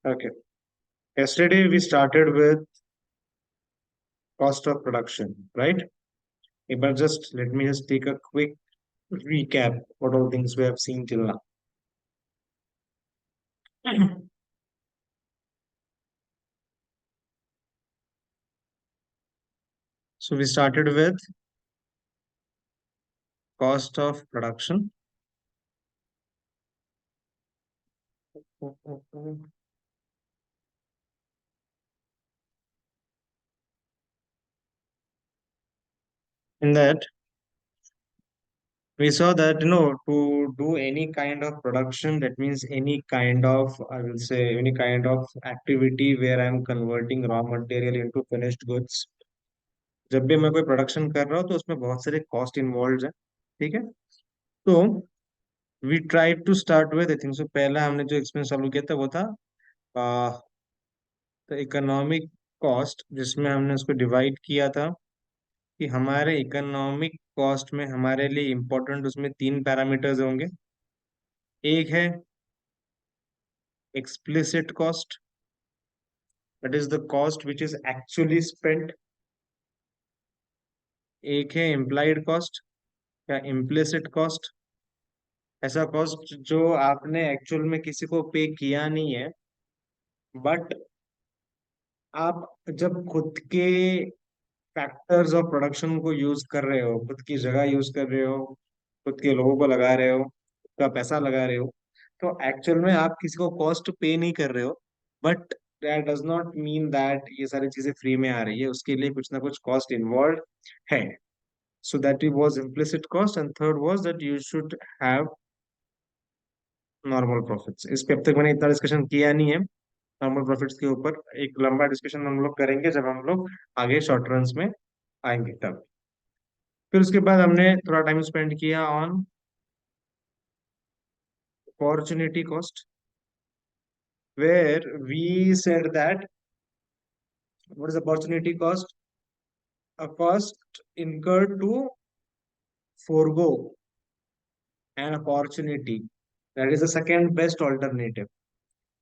Okay. Yesterday we started with cost of production, right? But just let me just take a quick recap what all things we have seen till now. So we started with cost of production. In that we saw that to do any kind of production, that means any kind of, I will say, any kind of activity where I'm converting raw material into finished goods. जब भी मैं कोई production कर रहा हूँ तो उसमें बहुत सारे कॉस्ट इन्वॉल्व है. ठीक है. तो we try to start with I think so पहला हमने जो एक्सपेंस चालू किया था वो था इकोनॉमिक कॉस्ट, जिसमें हमने उसको डिवाइड किया था कि हमारे इकोनॉमिक कॉस्ट में हमारे लिए इम्पोर्टेंट उसमें तीन पैरामीटर्स होंगे. एक है explicit cost, that is the cost which is actually spent. एक है इम्प्लाइड कॉस्ट या इम्प्लिसिट कॉस्ट, ऐसा कॉस्ट जो आपने एक्चुअल में किसी को पे किया नहीं है, बट आप जब खुद के फैक्टर्स ऑफ प्रोडक्शन को यूज कर रहे हो, खुद की जगह यूज कर रहे हो, खुद के लोगों को लगा रहे हो, खुद का पैसा लगा रहे हो, तो एक्चुअल में आप किसी को कॉस्ट पे नहीं कर रहे हो. But that does not mean that ये सारी चीजें फ्री में आ रही है, उसके लिए कुछ ना कुछ कॉस्ट इन्वॉल्व है. सो that was implicit cost. And third was that you should have normal profits. इस पे अब तक मैंने इतना डिस्कशन किया नहीं है. नॉर्मल प्रॉफिट्स के ऊपर एक लंबा डिस्कशन हम लोग करेंगे जब हम लोग आगे शॉर्ट रन में आएंगे तब. फिर उसके बाद हमने थोड़ा टाइम स्पेंड किया on opportunity cost, where we said that what is opportunity cost? A cost incurred to forego an opportunity, that is the second best alternative.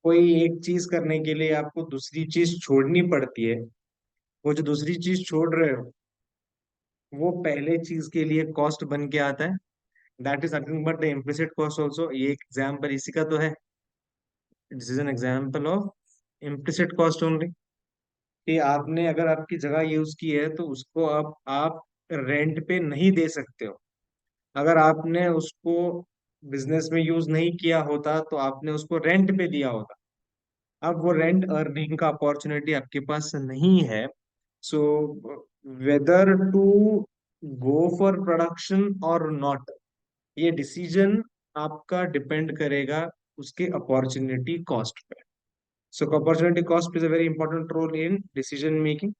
कोई एक चीज करने के लिए आपको दूसरी चीज छोड़नी पड़ती है, वो जो दूसरी चीज छोड़ रहे हो वो पहले चीज के लिए कॉस्ट बन के आता है. That is nothing but the implicit cost also. ये एग्जाम्पल इसी का तो है. This is an example of implicit cost only. कि आपने अगर आपकी जगह यूज की है तो उसको आप रेंट पे नहीं दे सकते हो. अगर आपने उसको बिजनेस में यूज नहीं किया होता तो आपने उसको रेंट पे दिया होता. अब वो रेंट अर्निंग का अपॉर्चुनिटी आपके पास नहीं है. So whether to go for production और नॉट, ये डिसीजन आपका डिपेंड करेगा उसके अपॉर्चुनिटी कॉस्ट पे. So opportunity cost plays a very important role in decision making.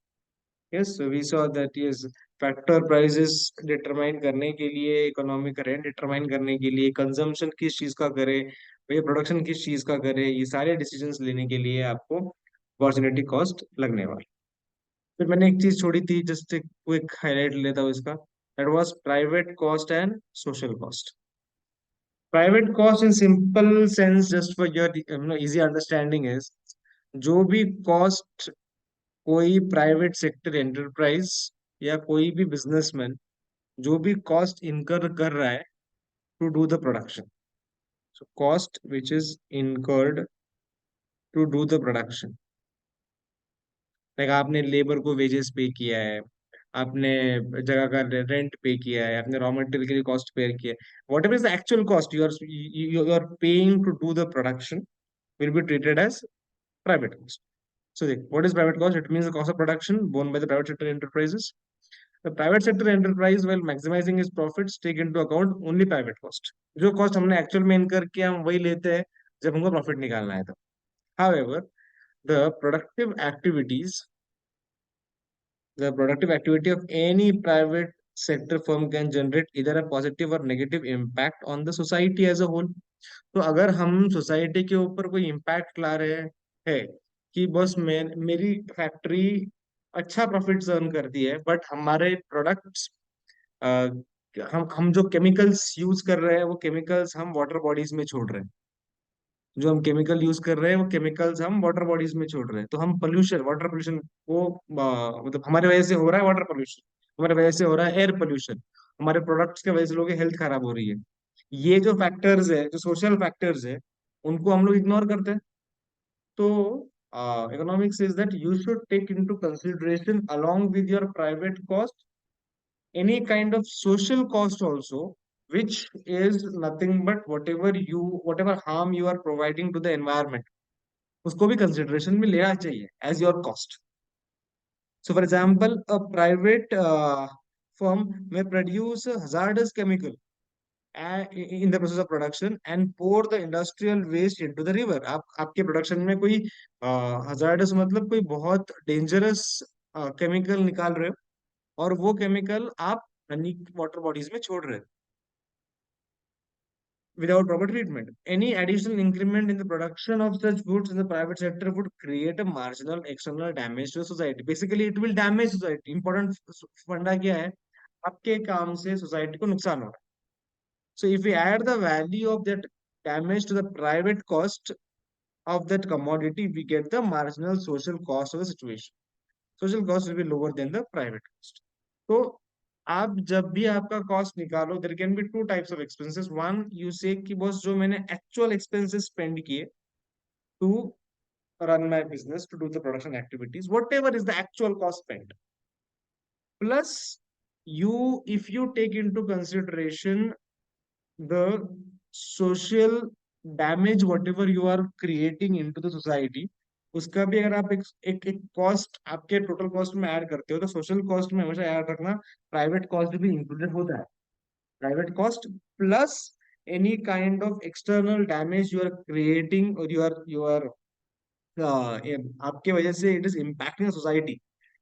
Yes, we saw that yes, factor prices determine करने के लिए, इकोनॉमिक रेंट डिटरमाइन करने के लिए, कंजम्पशन किस चीज का करे, भैया प्रोडक्शन किस चीज का करे, ये सारे डिसीजंस लेने के लिए आपको अपॉर्चुनिटी कॉस्ट लगने वाली. फिर मैंने एक चीज छोड़ी थी, जस्ट एक क्विक हाईलाइट लेता हूँ इसका. That was private cost and social cost. Private cost in simple sense, just for your easy understanding, is जो भी कॉस्ट कोई प्राइवेट सेक्टर एंटरप्राइज या कोई भी बिजनेसमैन जो भी कॉस्ट इनकर कर रहा है to do the production. So cost which is incurred to do the production, like आपने लेबर को वेजेस पे किया है, आपने जगह का रेंट पे किया है, आपने रॉ मटेरियल के लिए कॉस्ट पे किया है, whatever is the actual cost you are paying to do the production will be treated as private cost. So, what is private cost? It means the cost of production borne by the private sector enterprises. The private sector enterprise, while maximizing its profits, take into account only private cost. जो cost हमने actual में incur किया हम वही लेते हैं जब हमको profit निकालना है तो. However, the productive activities, the productive activity of any private sector firm can generate either a positive or negative impact on the society as a whole. तो अगर हम सोसाइटी के ऊपर कोई इम्पैक्ट ला रहे हैं कि बस मेरी फैक्ट्री अच्छा प्रॉफिट अर्न करती है, बट हमारे प्रोडक्ट्स, हम जो केमिकल्स यूज कर रहे हैं वो केमिकल्स हम वाटर बॉडीज में छोड़ रहे हैं. जो हम केमिकल यूज कर रहे हैं वो केमिकल्स हम वाटर बॉडीज में छोड़ रहे हैं, तो हम पोल्यूशन, वाटर पोल्यूशन वो मतलब हमारे वजह से हो रहा है वाटर पोल्यूशन, हमारे वजह से हो रहा है एयर पोल्यूशन, हमारे प्रोडक्ट्स की वजह से लोगों की हेल्थ खराब हो रही है। ये जो फैक्टर्स है, जो सोशल फैक्टर्स है, उनको हम लोग इग्नोर करते हैं। तो economics is that you should take into consideration along with your private cost any kind of social cost also, which is nothing but whatever harm you are providing to the environment, उसको भी consideration में लेना चाहिए as your cost. So for example, a private firm may produce a hazardous chemical in the process of production and pour the industrial waste into the river. आप आपके production में कोई hazardous मतलब कोई बहुत डेंजरस केमिकल निकाल रहे हो, और वो केमिकल आप अनेक वाटर बॉडीज में छोड़ रहे हो without proper treatment. Any additional increment in the production of such goods in the private sector would create a marginal external damage to society. Basically, it will damage society. Important फंडा क्या है? आपके काम से सोसाइटी को नुकसान हो रहा है. So if we add the value of that damage to the private cost of that commodity, we get the marginal social cost of the situation. Social cost will be lower than the private cost. तो आप जब भी आपका cost निकालो, there can be two types of expenses. One, you से कि boss जो मैंने एक्चुअल एक्सपेंसेस स्पेंड किए to run my business, to do the production activities, whatever is the actual cost spent, plus you, if you take into consideration the social damage whatever you are creating into the society, उसका भी अगर आप एक cost आपके total cost में add करते हो, तो सोशल कॉस्ट में हमेशा ऐड रखना प्राइवेट कॉस्ट भी इंक्लूडेड होता है. Private cost plus any kind of external damage you are creating, और यू आर आपके वजह से it is impacting society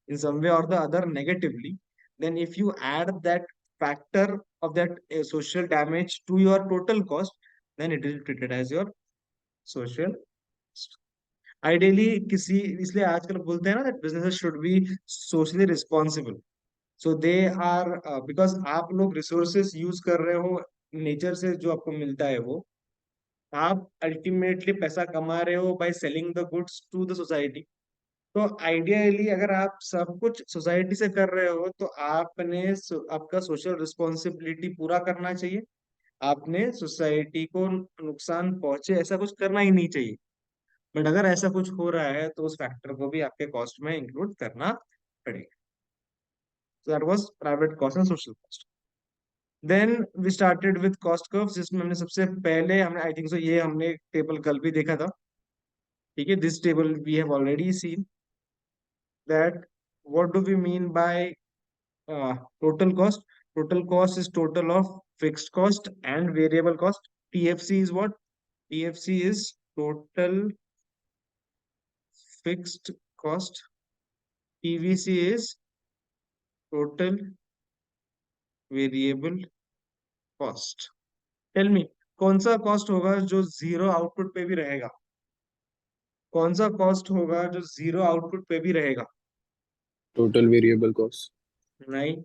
in some way or the other negatively, then if you add that factor of that social damage to your total cost, then it is treated as your social cost. Ideally किसी, इसलिए आजकल बोलते हैं ना that businesses should be socially responsible. So they are because आप लोग resources use कर रहे हो नेचर से, जो आपको मिलता है वो आप अल्टीमेटली पैसा कमा रहे हो by selling the goods to the society. तो आइडियली अगर आप सब कुछ सोसाइटी से कर रहे हो, तो आपका सोशल रिस्पॉन्सिबिलिटी पूरा करना चाहिए. आपने सोसाइटी को नुकसान पहुंचे ऐसा कुछ करना ही नहीं चाहिए. बट अगर ऐसा कुछ हो रहा है तो उस फैक्टर को भी आपके कॉस्ट में इंक्लूड करना पड़ेगा. So that was private cost and social cost. Then we started with cost curve, जिसमें हमने सबसे पहले हमने आई थिंक सो ये हमने टेबल कल भी देखा था. ठीक है, this table we have already seen that what do we mean by total cost. Total cost is total of fixed cost and variable cost. TFC is what? TFC is total fixed cost. PVC is total variable cost. Tell me, कौन सा cost होगा जो zero output पे भी रहेगा? कौन सा cost होगा जो जीरो आउटपुट पे भी रहेगा? Total variable cost. नहीं.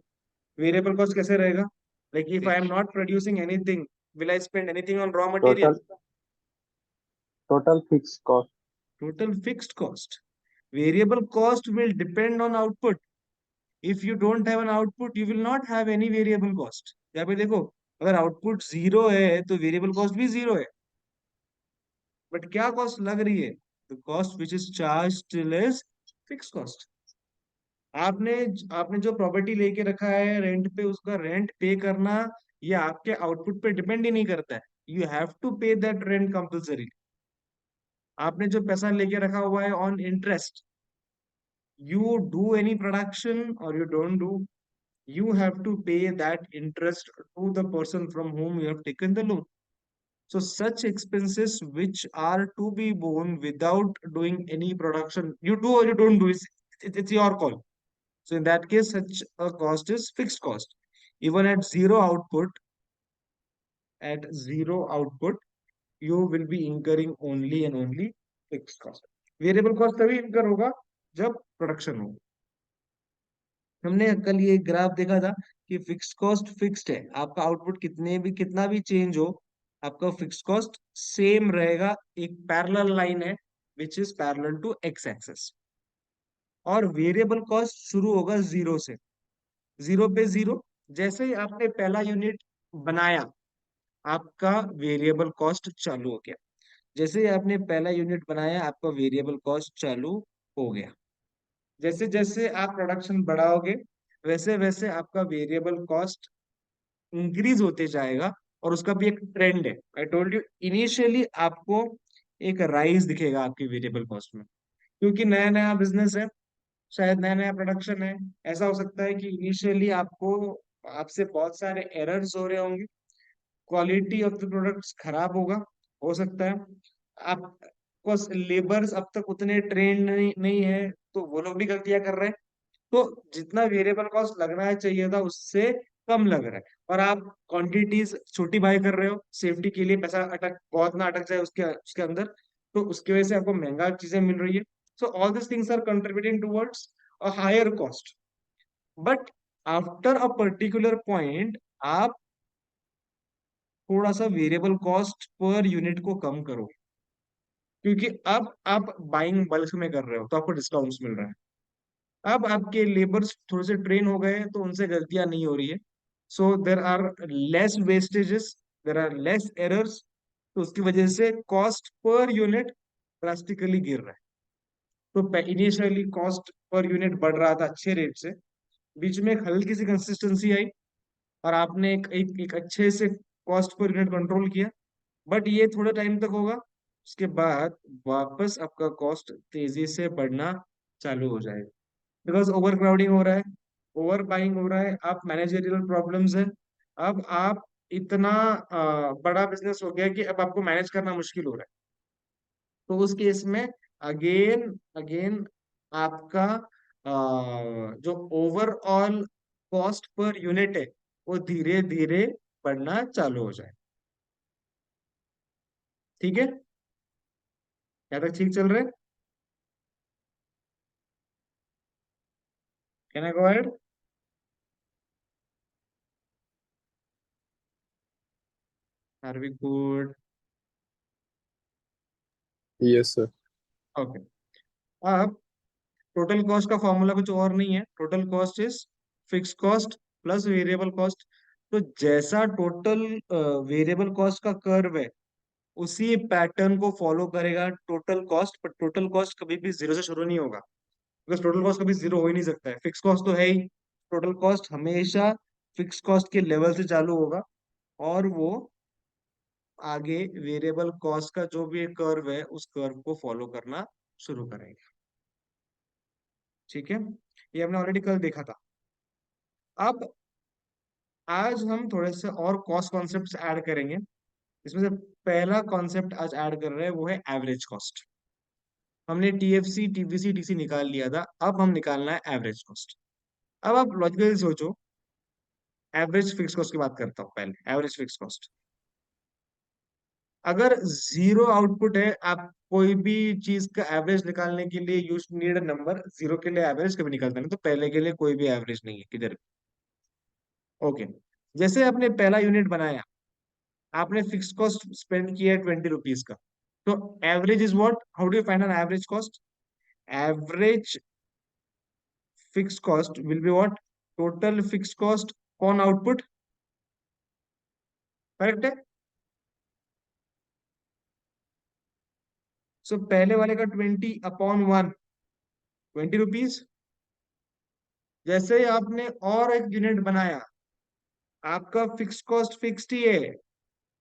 वेरिएबल कॉस्ट कैसे रहेगा? Like if I am not producing anything, will I spend anything on raw material? Total total fix cost. Total fixed cost. Variable cost will depend on output. If you don't have an output, you will not have any variable cost. यहाँ पे देखो, अगर output zero है तो variable cost भी zero है. But क्या cost लग रही है? The cost which is charge still is fix cost. आपने आपने जो प्रॉपर्टी लेके रखा है रेंट पे, उसका रेंट पे करना ये आपके आउटपुट पे डिपेंड ही नहीं करता है. यू हैव टू पे दैट रेंट कंपल्सरी. आपने जो पैसा लेके रखा हुआ है on interest, you do any production or you don't do, you have to pay that interest to the person from whom you have taken the loan. So such expenses which are to be borne without doing any production, you do or you don't do, it's your call. So in that case, such a cost is fixed cost. Even at zero output, you will be incurring only and only fixed cost. Variable cost तभी incur होगा जब production हो. हमने कल ये graph देखा था कि फिक्स्ड कॉस्ट फिक्स्ड है. आपका आउटपुट कितना भी चेंज हो, आपका फिक्स कॉस्ट सेम रहेगा, एक पैरेलल लाइन है which is parallel to X axis. और वेरिएबल कॉस्ट शुरू होगा जीरो से, जीरो पे जीरो। जैसे ही आपने पहला यूनिट बनाया, आपका वेरिएबल कॉस्ट चालू हो गया। जैसे ही आपने पहला यूनिट बनाया, आपका वेरिएबल कॉस्ट चालू हो गया। जैसे जैसे आप प्रोडक्शन बढ़ाओगे, वैसे वैसे आपका वेरिएबल कॉस्ट इंक्रीज होते जाएगा। और उसका भी एक ट्रेंड है। आई टोल्ड यू इनिशियली आपको एक राइज दिखेगा आपकी वेरिएबल कॉस्ट में, क्योंकि नया नया बिजनेस है, शायद नया नया प्रोडक्शन है। ऐसा हो सकता है कि इनिशियली आपको आपसे बहुत सारे एरर्स हो रहे होंगे, क्वालिटी ऑफ द प्रोडक्ट्स खराब होगा, हो सकता है। आपको लेबर्स अब तक उतने ट्रेंड नहीं है, तो वो लोग भी गलतियां कर रहे हैं। तो जितना वेरिएबल कॉस्ट लगना चाहिए था, उससे कम लग रहा है। और आप क्वांटिटीज छोटी बाय कर रहे हो, सेफ्टी के लिए पैसा अटक बहुत ना अटक जाए उसके उसके अंदर, तो उसकी वजह से आपको महंगा चीजें मिल रही है। So all this things are contributing towards a higher cost. But after a particular point, आप थोड़ा सा वेरिएबल कॉस्ट पर यूनिट को कम करो, क्योंकि अब आप बाइंग बल्क में कर रहे हो, तो आपको डिस्काउंट्स मिल रहा है। अब आपके लेबर्स थोड़े से ट्रेन हो गए हैं, तो उनसे गलतियां नहीं हो रही है। So there are less wastages, there are less errors. तो उसकी वजह से कॉस्ट पर यूनिट ड्रास्टिकली गिर रहा है। तो इनिशियली कॉस्ट पर यूनिट बढ़ रहा था अच्छे रेट से, बीच में एक हल्की सी कंसिस्टेंसी आई, और आपने एक अच्छे से कॉस्ट पर यूनिट कंट्रोल किया। बट ये थोड़े टाइम तक होगा, उसके बाद वापस आपका कॉस्ट तेजी से बढ़ना चालू हो जाएगा, बिकॉज ओवर क्राउडिंग हो रहा है, ओवर बाइंग हो रहा है, आप मैनेजरियल प्रॉब्लम्स है। अब आप इतना बड़ा बिजनेस हो गया कि अब आपको मैनेज करना मुश्किल हो रहा है। तो उस केस में अगेन अगेन आपका जो ओवरऑल कॉस्ट पर यूनिट है, वो धीरे धीरे बढ़ना चालू हो जाए। ठीक है, क्या तक ठीक चल रहा है? Can I go ahead? Are we good? Yes, sir. Okay. अब टोटल कॉस्ट का फॉर्मूला कुछ और नहीं है, total cost is fix cost plus variable cost. तो जैसा टोटल वेरिएबल कॉस्ट का कर्व है, उसी पैटर्न को फॉलो करेगा टोटल कॉस्ट। पर टोटल कॉस्ट कभी भी जीरो से शुरू नहीं होगा, बिकॉज टोटल कॉस्ट कभी जीरो हो ही नहीं सकता है, फिक्स कॉस्ट तो है ही। टोटल कॉस्ट हमेशा फिक्स कॉस्ट के लेवल से चालू होगा, और वो आगे वेरिएबल कॉस्ट का जो भी कर्व है, उस कर्व को फॉलो करना शुरू करेगा। ठीक है, ये हमने ऑलरेडी कल देखा था। अब आज हम थोड़े से और कॉस्ट कॉन्सेप्ट्स ऐड करेंगे। इसमें से पहला कॉन्सेप्ट आज ऐड कर रहे हैं, वो है एवरेज कॉस्ट। हमने टीएफसी टीवीसी टीसी निकाल लिया था, अब हम निकालना है एवरेज कॉस्ट। अब आप लॉजिकली सोचो, एवरेज फिक्स कॉस्ट की बात करता हूँ पहले, एवरेज फिक्स कॉस्ट। अगर जीरो आउटपुट है, आप कोई भी चीज का एवरेज निकालने के लिए यूज नीड नंबर, जीरो के लिए एवरेज कभी निकालता नहीं, तो पहले के लिए कोई भी एवरेज नहीं है किधर। ओके, जैसे आपने पहला यूनिट बनाया, आपने फिक्स कॉस्ट स्पेंड किया है 20 रुपीज का। तो average is what, how do you find an average cost? Average fix cost will be what, total fix cost on output. Correct है? सो पहले वाले का 20/1, 20 रुपीज। जैसे ही आपने और एक यूनिट बनाया, आपका फिक्स कॉस्ट फिक्स्ड ही है,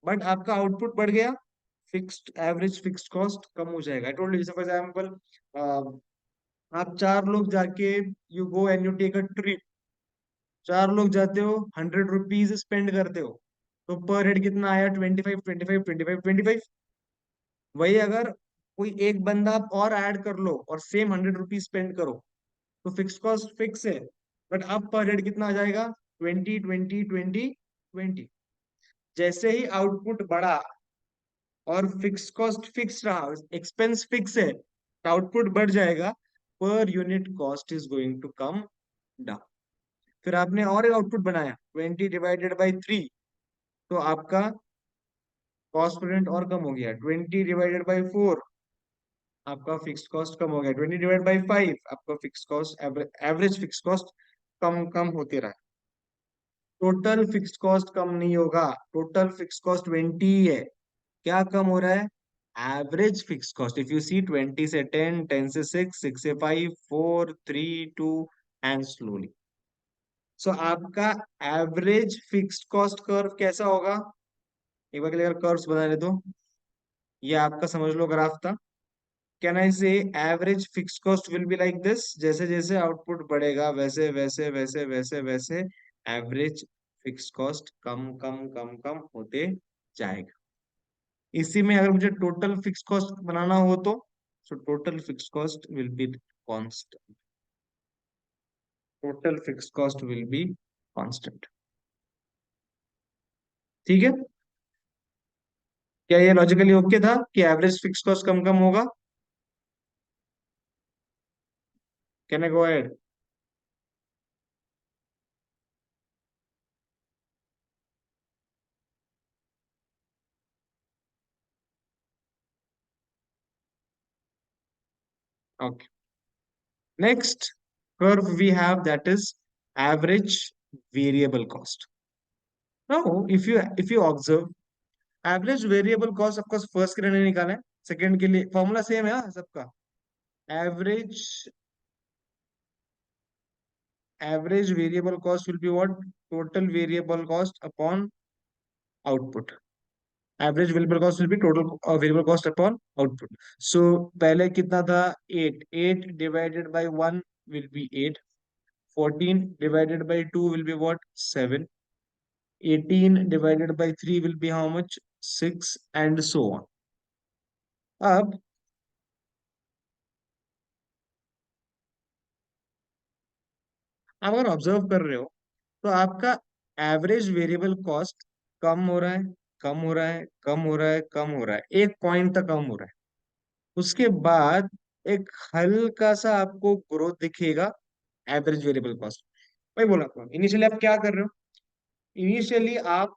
बट आपका आउटपुट बढ़ गया, फिक्स्ड एवरेज फिक्स्ड कॉस्ट कम हो जाएगा। I told you, for example, आप चार लोग जाके, you go and you take a trip, चार लोग जाते हो, 100 रुपीज स्पेंड करते हो, तो पर हेड कितना आया? 25, 25, 25, 25। वही अगर कोई एक बंदा आप और ऐड कर लो और सेम 100 रुपीज स्पेंड करो, तो फिक्स कॉस्ट फिक्स है, बट अब पर हेड कितना आ जाएगा? 20, 20, 20, 20। जैसे ही आउटपुट बढ़ा और फिक्स कॉस्ट फिक्स रहा, एक्सपेंस फिक्स है, आउटपुट बढ़ जाएगा, per unit cost is going to come down. फिर आपने और एक आउटपुट बनाया, 20 डिवाइडेड बाई 3, तो आपका कॉस्ट पर यूनिट और कम हो गया, 20/4 आपका फिक्स्ड कॉस्ट कम हो गया, 20/5 आपका fixed cost, average fixed cost कम कम होते रहा। टोटल फिक्स्ड कॉस्ट कम नहीं होगा, टोटल फिक्स्ड कॉस्ट 20 ही है। क्या कम हो रहा है? Average fixed cost. If you see 20 से 10, 10 से 6, 6 से 5, 4, 3, 2 एंड स्लोली। सो आपका एवरेज फिक्स्ड कॉस्ट कर्व कैसा होगा? एक बार के लिए अगर कर्व्स बना दे तो ये आपका समझ लो ग्राफ था। कैन आई से average fixed cost will be like this, जैसे जैसे आउटपुट बढ़ेगा वैसे वैसे वैसे वैसे वैसे एवरेज फिक्स्ड कॉस्ट कम कम कम कम होते जाएगा। इसी में अगर मुझे टोटल फिक्स कॉस्ट बनाना हो तो so total fix cost will be constant, total fix cost will be constant. ठीक है, क्या ये लॉजिकली ओके था कि एवरेज फिक्स कॉस्ट कम कम होगा? Can I go ahead? Okay, next curve we have, that is average variable cost. Now if you observe, average variable cost of course first के लिए नहीं निकाला है, सेकंड के लिए फॉर्मूला सेम है हाँ सबका। Average average variable cost will be what? Total variable cost upon output. Average variable cost will be total variable cost upon output. So पहले कितना था? 8, 8 divided by 1 will be 8, 14 divided by 2 will be what? 7, 18 divided by 3 will be how much? 6 and so on. अब आप अगर observe कर रहे हो तो आपका एवरेज वेरिएबल कॉस्ट कम हो रहा है, कम हो रहा है, कम हो रहा है, कम हो रहा है, एक पॉइंट तक कम हो रहा है। उसके बाद एक हल्का सा आपको ग्रोथ दिखेगा एवरेज वेरिएबल कॉस्ट। वही बोला आपको, इनिशियली आप क्या कर रहे हो? इनिशियली आप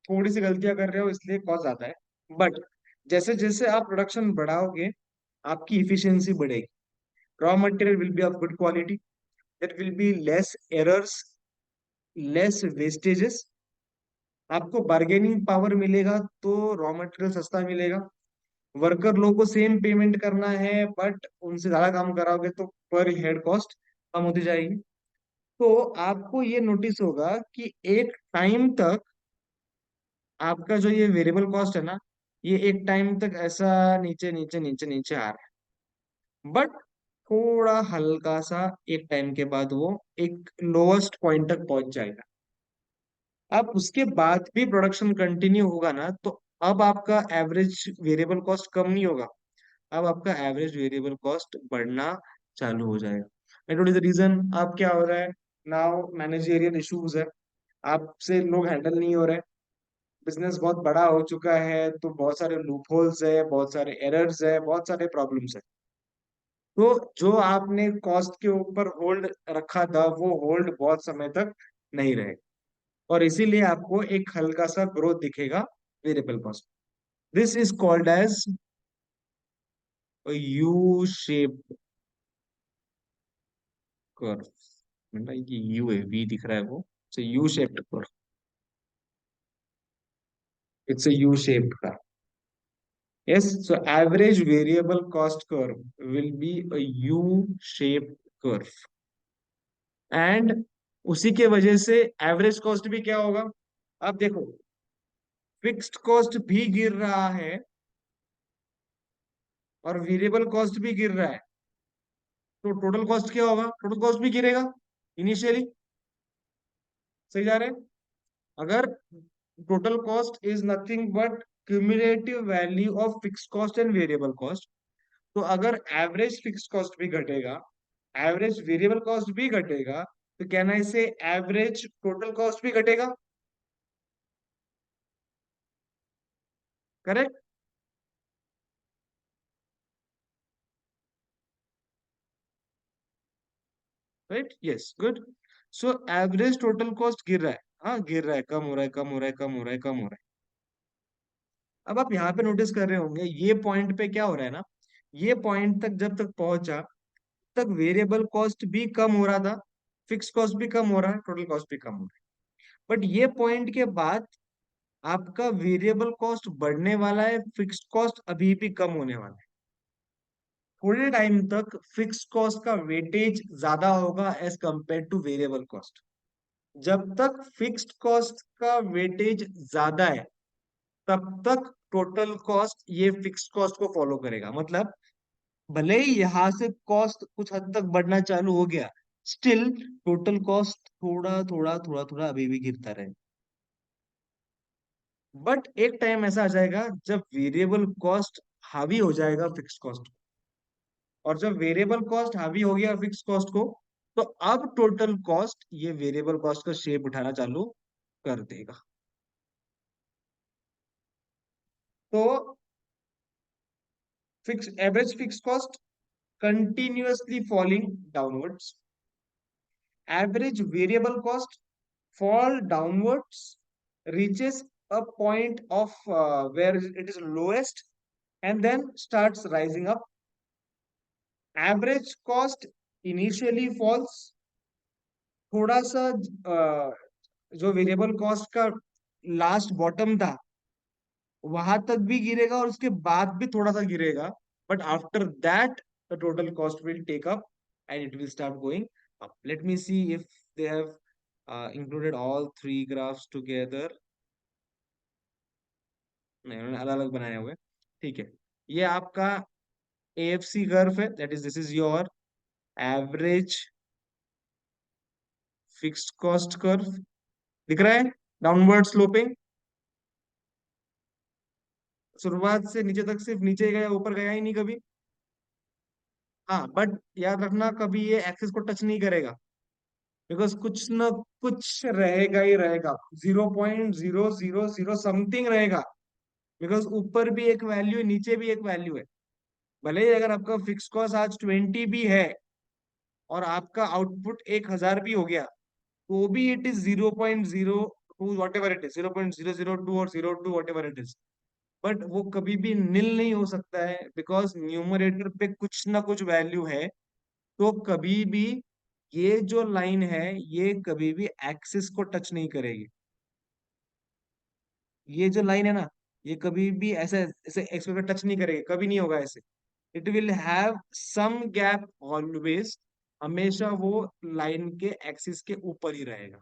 थोड़ी सी गलतियां कर रहे हो इसलिए कॉस्ट आता है, बट जैसे जैसे आप प्रोडक्शन बढ़ाओगे आपकी इफिशियंसी बढ़ेगी, raw material will be of good quality, there will be less errors, less wastages, आपको बार्गेनिंग पावर मिलेगा तो रॉ मटेरियल सस्ता मिलेगा। वर्कर लोगों को सेम पेमेंट करना है बट उनसे ज्यादा काम कराओगे तो पर हेड कॉस्ट कम होती जाएगी। तो आपको ये नोटिस होगा कि एक टाइम तक आपका जो ये वेरिएबल कॉस्ट है ना, ये एक टाइम तक ऐसा नीचे नीचे नीचे नीचे आ रहा है, बट थोड़ा हल्का सा एक टाइम के बाद वो एक लोएस्ट पॉइंट तक पहुंच जाएगा। अब उसके बाद भी प्रोडक्शन कंटिन्यू होगा ना, तो अब आपका एवरेज वेरिएबल कॉस्ट कम नहीं होगा, अब आपका एवरेज वेरिएबल कॉस्ट बढ़ना चालू हो जाएगा। And what is the reason? अब क्या हो रहा है? नाउ मैनेजरियल इश्यूज है, आपसे लोग हैंडल नहीं हो रहे, बिजनेस बहुत बड़ा हो चुका है, तो बहुत सारे लूप होल्स है, बहुत सारे एरर्स है, बहुत सारे प्रॉब्लम्स है। तो जो आपने कॉस्ट के ऊपर होल्ड रखा था वो होल्ड बहुत समय तक नहीं रहेगा, और इसीलिए आपको एक हल्का सा ग्रोथ दिखेगा variable cost. This is called as U shape curve. मतलब ये यू है, वी दिख रहा है वो, it's U shaped curve, it's U shaped curve. Yes, so average variable cost curve will be a U shaped curve, and उसी के वजह से एवरेज कॉस्ट भी क्या होगा? अब देखो, फिक्स्ड कॉस्ट भी गिर रहा है और वेरिएबल कॉस्ट भी गिर रहा है, तो टोटल कॉस्ट क्या होगा? टोटल कॉस्ट भी गिरेगा इनिशियली। सही जा रहे हैं? अगर total cost is nothing but cumulative value of fixed cost and variable cost, तो अगर एवरेज फिक्स्ड कॉस्ट भी घटेगा, एवरेज वेरिएबल कॉस्ट भी घटेगा, तो कैन आई से एवरेज टोटल कॉस्ट भी घटेगा? Correct? Right, yes, good. So average total cost गिर रहा है, हाँ गिर रहा है, कम हो रहा है, कम हो रहा है, कम हो रहा है, कम हो रहा है। अब आप यहाँ पे नोटिस कर रहे होंगे ये पॉइंट पे क्या हो रहा है ना, ये पॉइंट तक जब तक पहुंचा तक वेरिएबल कॉस्ट भी कम हो रहा था, फिक्स कॉस्ट भी कम हो रहा है, टोटल कॉस्ट भी कम हो रहा है। बट ये पॉइंट के बाद आपका वेरिएबल कॉस्ट बढ़ने वाला है, फिक्स्ड कॉस्ट अभी भी कम होने वाला है। थोड़े टाइम तक फिक्स कॉस्ट का वेटेज ज्यादा होगा as compare to variable cost. जब तक फिक्स्ड कॉस्ट का वेटेज ज्यादा है तब तक टोटल कॉस्ट ये फिक्स्ड कॉस्ट को फॉलो करेगा। मतलब भले ही यहां से कॉस्ट कुछ हद तक बढ़ना चालू हो गया, स्टिल टोटल कॉस्ट थोड़ा थोड़ा थोड़ा थोड़ा अभी भी गिरता रहे। बट एक टाइम ऐसा आ जाएगा जब वेरिएबल कॉस्ट हावी हो जाएगा फिक्स कॉस्ट, और जब वेरिएबल कॉस्ट हावी हो गया फिक्स कॉस्ट को, तो अब टोटल कॉस्ट ये वेरिएबल कॉस्ट का शेप उठाना चालू कर देगा। तो fix average fix cost continuously falling downwards, average variable cost fall downwards, reaches a point of where it is lowest and then starts rising up. Average cost initially falls, थोड़ा सा जो variable cost का last bottom था वहां तक भी गिरेगा और उसके बाद भी थोड़ा सा गिरेगा, but after that the total cost will take up and it will start going up. Let me see if they have included all three graphs together। नहीं, उन्होंने अलग अलग बनाए हुए। ठीक है, ये आपका एएफसी कर्व है, that is this is your average fixed cost curve. दिख रहा है डाउनवर्ड स्लोपिंग, शुरुआत से नीचे तक सिर्फ नीचे गया, ऊपर गया ही नहीं कभी। हाँ, बट याद रखना कभी ये एक्सिस को टच नहीं करेगा, बिकॉज कुछ ना कुछ रहेगा ही रहेगा, 0.000 समथिंग रहेगा, बिकॉज ऊपर भी एक वैल्यू है नीचे भी एक वैल्यू है। भले ही अगर आपका फिक्स कॉस्ट आज 20 भी है और आपका आउटपुट 1000 भी हो गया, तो भी it is 0.02 what ever it is, 0.002 और 02 what ever it is, but वो कभी भी नील नहीं हो सकता है बिकॉज न्यूमरेटर पे कुछ ना कुछ वैल्यू है। तो कभी भी ये जो लाइन है ये कभी भी एक्सिस को टच नहीं करेगी। ये जो लाइन है ना, ये कभी भी ऐसे ऐसे एक्स को टच नहीं करेगी, कभी नहीं होगा ऐसे। It will have some gap always, हमेशा वो लाइन के एक्सिस के ऊपर ही रहेगा,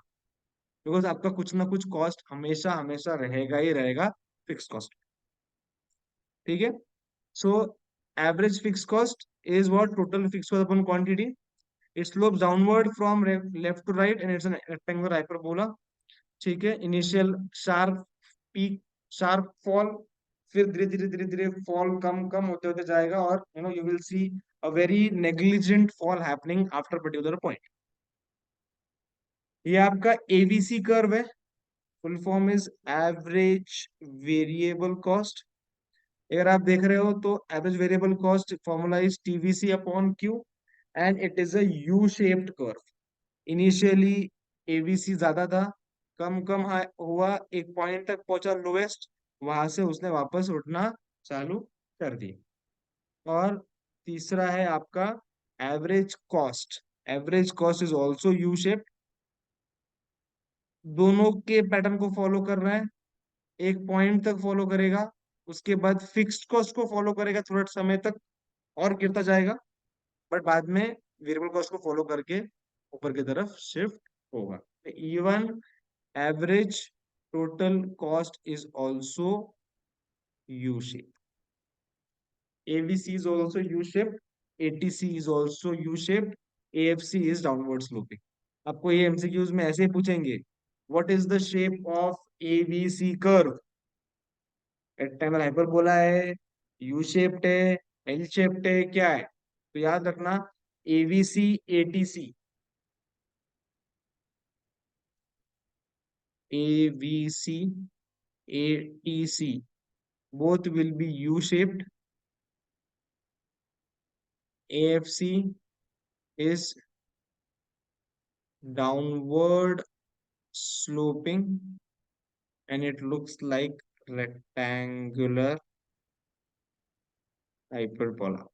बिकॉज आपका कुछ ना कुछ कॉस्ट हमेशा हमेशा रहेगा ही रहेगा फिक्स कॉस्ट। ठीक है, so average fix cost is what total fix cost upon quantity. It slopes downward from left to right and it's an rectangular hyperbola. ठीक है, initial sharp peak, sharp fall, फिर धीरे धीरे धीरे धीरे फॉल कम कम होते होते जाएगा और you will see a very negligent fall happening after particular point. ये आपका एवीसी कर्व है, full form is average variable cost. अगर आप देख रहे हो तो average variable cost formula is TVC upon Q and it is a U shaped curve. Initially AVC ज्यादा था, कम कम हुआ, एक पॉइंट तक पहुंचा लोएस्ट, वहां से उसने वापस उठना चालू कर दी। और तीसरा है आपका average cost. Average cost is also U shape, दोनों के पैटर्न को फॉलो कर रहा है, एक पॉइंट तक फॉलो करेगा, उसके बाद फिक्स्ड कॉस्ट को फॉलो करेगा थोड़ा समय तक और गिरता जाएगा, बट बाद में वेरिएबल कॉस्ट को फॉलो करके ऊपर की तरफ शिफ्ट होगा। Even average total cost is also U shape, ABC is also U shape, ATC is also U shape, AFC is downward sloping. आपको ये एमसीक्यूज में ऐसे पूछेंगे, what is the shape of ABC curve, rectangle hyperbola है, U shaped है, L shaped है, क्या है? तो याद रखना AVC ATC, AVC ATC both will be U shaped. AFC is downward sloping and it looks like rectangular hyperbola.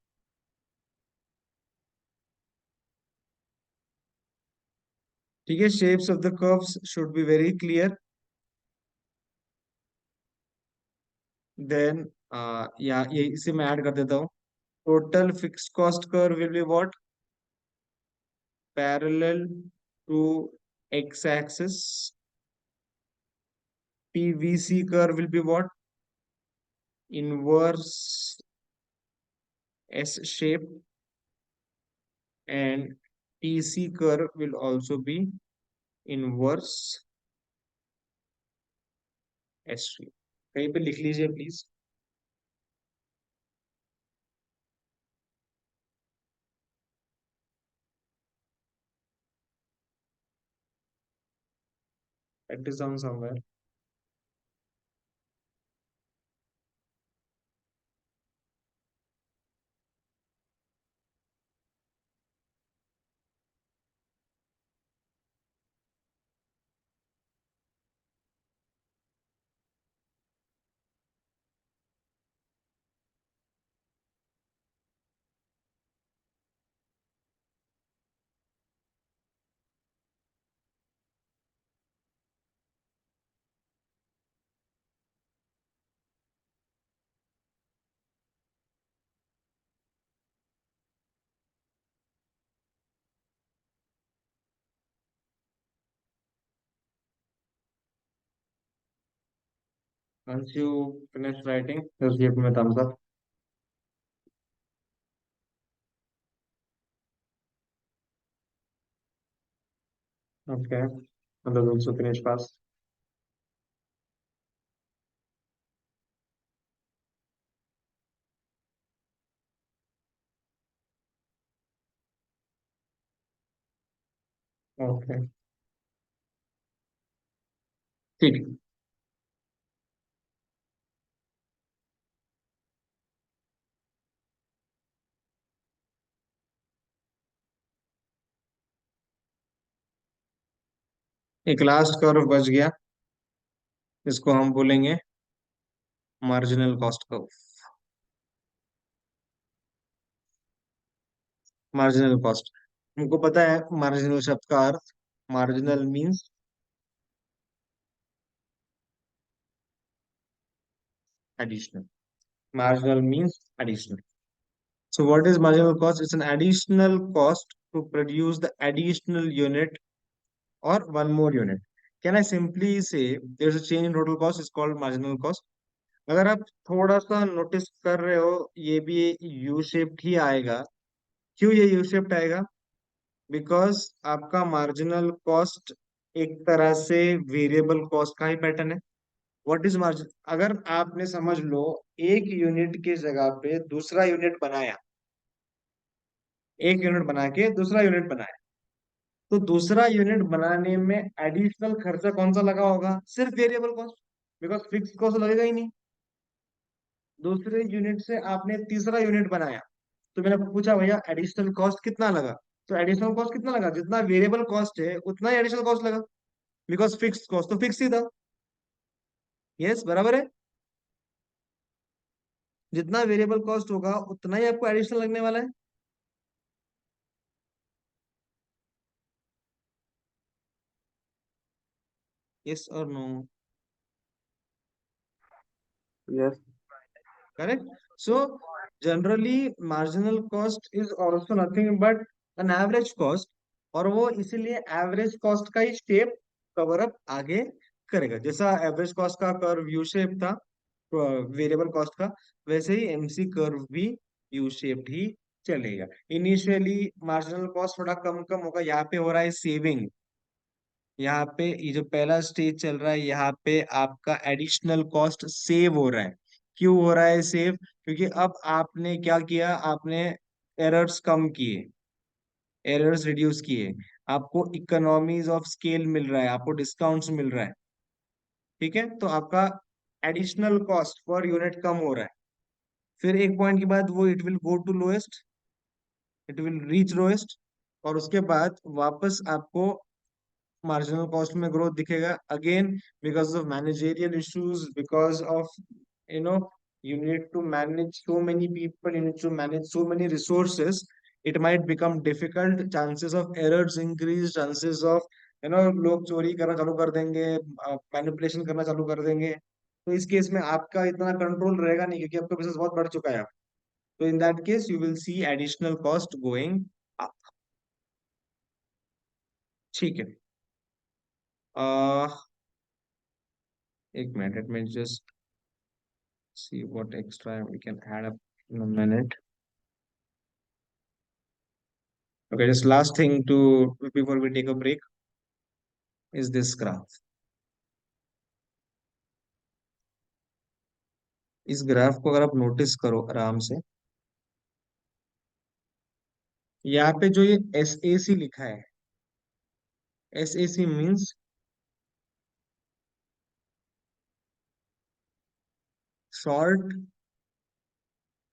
ठीक है, shapes of the curves should be very clear. Then या ये इसे मैं ऐड कर देता हूँ. Total fixed cost curve will be what? Parallel to x-axis. PVC curve will be what? Inverse S shape. And TC curve will also be inverse S shape. कहीं पे लिख लीजिए please. Write this down somewhere. Once you finish writing, just give me a thumbs up. Okay. Others also finish fast. Okay. ठीक है. एक last curve बच गया. इसको हम बोलेंगे marginal cost curve. Marginal cost. हमको पता है मार्जिनल शब्द का अर्थ. Marginal means additional. Marginal means additional. So what is marginal cost? It's an additional cost to produce the additional unit or one more unit. Can I simply say there's a change in total cost is called marginal cost? अगर आप थोड़ा सा notice कर रहे हो, ये भी U shaped ही आएगा. क्यों ये यू शेप्ड आएगा? बिकॉज आपका मार्जिनल कॉस्ट एक तरह से वेरिएबल कॉस्ट का ही पैटर्न है. What is margin? अगर आपने समझ लो एक यूनिट की जगह पे दूसरा यूनिट बनाया, एक यूनिट बना के दूसरा यूनिट बनाया, तो दूसरा यूनिट बनाने में एडिशनल खर्चा कौन सा लगा होगा? सिर्फ variable cost. Because fix cost लगेगा ही नहीं. दूसरे यूनिट से आपने तीसरा यूनिट बनाया, तो मैंने आपको पूछा भैया एडिशनल कॉस्ट कितना लगा? तो एडिशनल कॉस्ट कितना लगा? जितना वेरिएबल कॉस्ट है उतना ही एडिशनल कॉस्ट लगा. बिकॉज फिक्स कॉस्ट तो फिक्स ही था. यस, बराबर है. जितना वेरिएबल कॉस्ट होगा उतना ही आपको एडिशनल लगने वाला है. यस और no? Yes. Correct. So generally marginal cost is also nothing but an average cost. और वो इसीलिए एवरेज कॉस्ट का ही शेप कवर अप आगे करेगा. जैसा एवरेज कॉस्ट का कर्व यू शेप था वेरिएबल कॉस्ट का, वैसे ही एमसी कर्व भी यू शेप्ड ही चलेगा. इनिशियली मार्जिनल कॉस्ट थोड़ा कम कम होगा. यहाँ पे हो रहा है सेविंग. यहाँ पे ये जो पहला स्टेज चल रहा है, यहाँ पे आपका एडिशनल कॉस्ट सेव हो रहा है. क्यों हो रहा है सेव? क्योंकि अब आपने क्या किया? आपने एरर्स कम किए, एरर्स रिड्यूस किए. आपको इकोनॉमीज ऑफ स्केल मिल रहा है, आपको डिस्काउंट्स मिल रहा है. ठीक है, तो आपका एडिशनल कॉस्ट पर यूनिट कम हो रहा है. फिर एक पॉइंट के बाद वो it will go to lowest, it will reach lowest, और उसके बाद वापस आपको मार्जिनल कॉस्ट में ग्रोथ दिखेगा again, because of managerial issues, because of you know you need to manage so many people, you need to manage so many resources. It might become difficult, chances of errors increase, chances of लोग चोरी करना चालू कर देंगे, manipulation करना चालू कर देंगे। तो इस केस में आपका इतना कंट्रोल रहेगा नहीं, क्योंकि आपका बिजनेस बहुत बढ़ चुका है। तो in that case you will see additional cost going up. ठीक है। एक minute, let me just see what extra we can add up in a minute. Okay, just last thing to before we take a break is this graph. इस graph को अगर आप notice करो आराम से, यहाँ पे जो ये एस ए सी लिखा है, S A C means short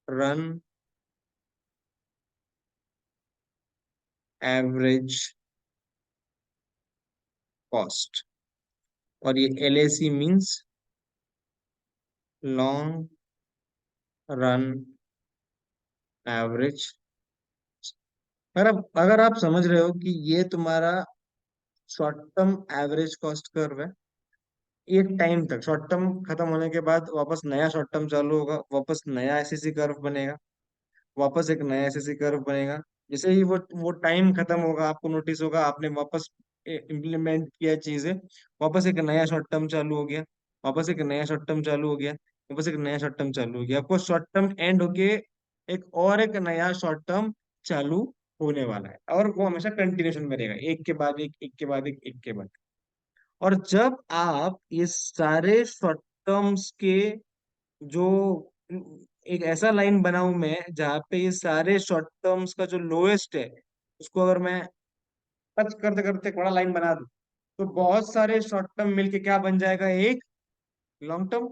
run average cost, और ये L A C means long run average. अगर आप समझ रहे हो कि ये तुम्हारा short term average cost curve है, एक टाइम तक शॉर्ट टर्म खत्म होने के बाद वापस नया शॉर्ट टर्म चालू होगा, वापस नया एसएससी कर्व बनेगा, वापस एक नया एसएससी कर्व बनेगा। जैसे ही वो टाइम खत्म होगा, आपको नोटिस होगा आपने वापस इम्प्लीमेंट किया चीजें, वापस एक नया शॉर्ट टर्म चालू हो गया, वापस एक नया शॉर्ट टर्म चालू हो गया, वापस एक नया शॉर्ट टर्म चालू हो गया। आपको शॉर्ट टर्म एंड होके एक नया शॉर्ट टर्म चालू होने वाला है, और वो हमेशा कंटिन्यूशन में रहेगा, एक के बाद एक के बाद एक के बाद। और जब आप ये सारे शॉर्ट टर्म्स के जो एक ऐसा लाइन बनाऊं मैं जहाँ पे ये सारे शॉर्ट टर्म्स का जो लोएस्ट है, उसको अगर मैं टच करते करते एक बड़ा लाइन बना दूं, तो बहुत सारे शॉर्ट टर्म मिलके क्या बन जाएगा, एक लॉन्ग टर्म।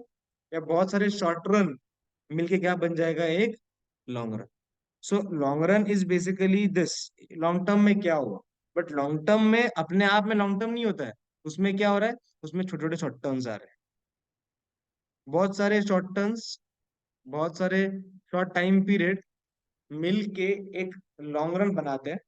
या बहुत सारे शॉर्ट रन मिलके क्या बन जाएगा, एक long run. So long run is basically this. Long term में क्या हुआ, बट लॉन्ग टर्म में अपने आप में लॉन्ग टर्म नहीं होता है, उसमें क्या हो रहा है, उसमें छोटे छोटे शॉर्ट टर्म्स आ रहे हैं, बहुत सारे शॉर्ट टर्म्स, बहुत सारे शॉर्ट टाइम पीरियड मिल के एक लॉन्ग रन बनाते हैं।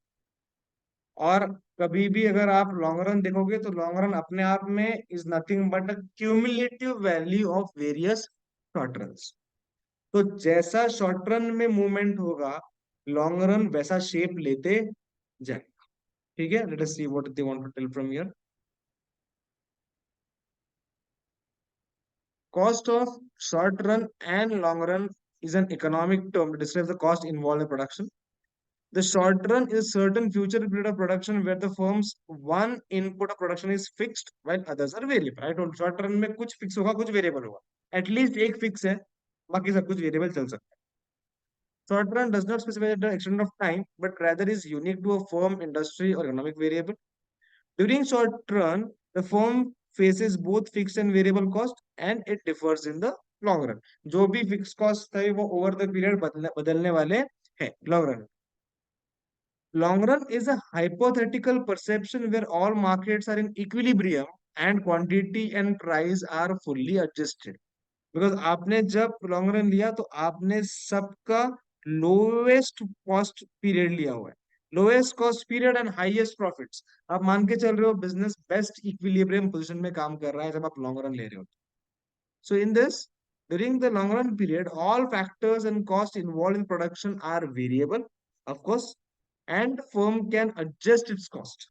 और कभी भी अगर आप लॉन्ग रन देखोगे तो लॉन्ग रन अपने आप में is nothing but a cumulative value of various short runs. तो जैसा शॉर्ट रन में मूवमेंट होगा, लॉन्ग रन वैसा शेप लेते जाएगा। ठीक है, let us see what they want to tell from here. Cost of short run and long run is an economic term to describe the cost involved in production. The short run is certain future period of production where the firm's one input of production is fixed while others are variable. I told short run में कुछ fix होगा, कुछ variable होगा, at least एक fix है, बाकी सब कुछ variable चल सकता है। Short run does not specify the extent of time, but rather is unique to a firm, industry or economic variable. During short run, the firm faces both fixed and variable cost, and it differs in the long run. जो भी fixed cost है वो over the period बदलने वाले हैं long run. Long run is a hypothetical perception where all markets are in equilibrium and quantity and price are fully adjusted. Because आपने जब long run लिया तो आपने सबका lowest cost period लिया हुआ है, lowest cost period and highest profits। आप मान के चल रहे हो बिजनेस बेस्ट इक्विलिब्रियम पोजीशन में काम कर रहा है जब आप लॉन्ग रन ले रहे हो। So in this, during the long run period, all factors and cost involved in production are variable, of course, and firm can adjust its cost।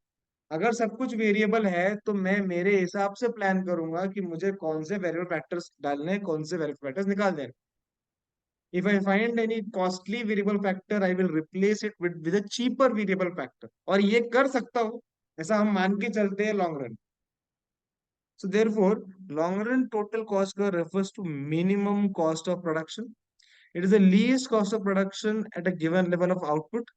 अगर सब कुछ वेरिएबल है तो मैं मेरे हिसाब से प्लान करूंगा कि मुझे कौन से वेरिएबल फैक्टर्स डालने हैं, कौन से वेरिएबल फैक्टर्स निकाल देने। If I find any costly variable factor, I will replace it with a cheaper variable factor। और ये कर सकता हूँ, ऐसा हम मान के चलते हैं long run. So therefore, long run total cost curve refers to minimum cost of production. It is the least cost of production at a given level of output.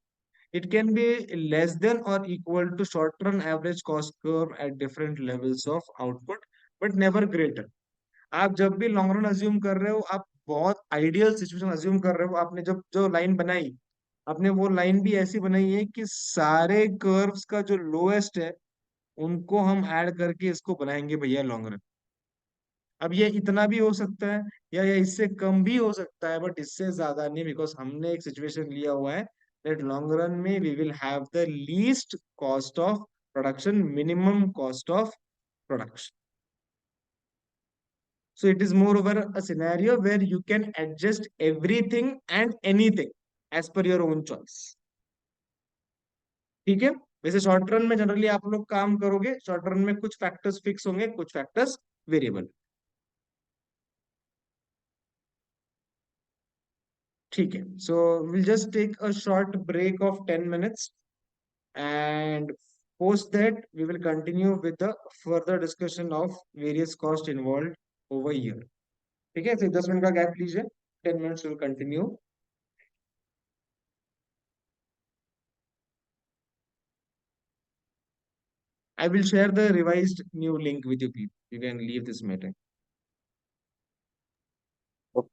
It can be less than or equal to short run average cost curve at different levels of output, but never greater। आप जब भी long run assume कर रहे हो, आप बहुत ideal situation assume कर रहे हो। आपने जब जो लाइन बनाई, आपने वो लाइन भी ऐसी बनाई है कि सारे कर्व्स का जो लोएस्ट है उनको हम ऐड करके इसको बनाएंगे भैया लॉन्ग रन। अब ये इतना भी हो सकता है या इससे कम भी हो सकता है, बट इससे ज्यादा नहीं, बिकॉज हमने एक सिचुएशन लिया हुआ है दैट लॉन्ग रन में we will have the least cost of production, minimum cost of production. So it is moreover a scenario where you can adjust everything and anything as per your own choice. ठीक है. वैसे short run में generally आप लोग काम करोगे, short run में कुछ फैक्टर्स फिक्स होंगे, कुछ फैक्टर्स वेरिएबल. ठीक है. So will just take a short break of 10 minutes and post that we will continue with the further discussion of various cost involved over here. ठीक है. तो 10 minute का गैप लीजिए. 10 minutes will continue. I will share the revised new link with you people. You can leave this meeting.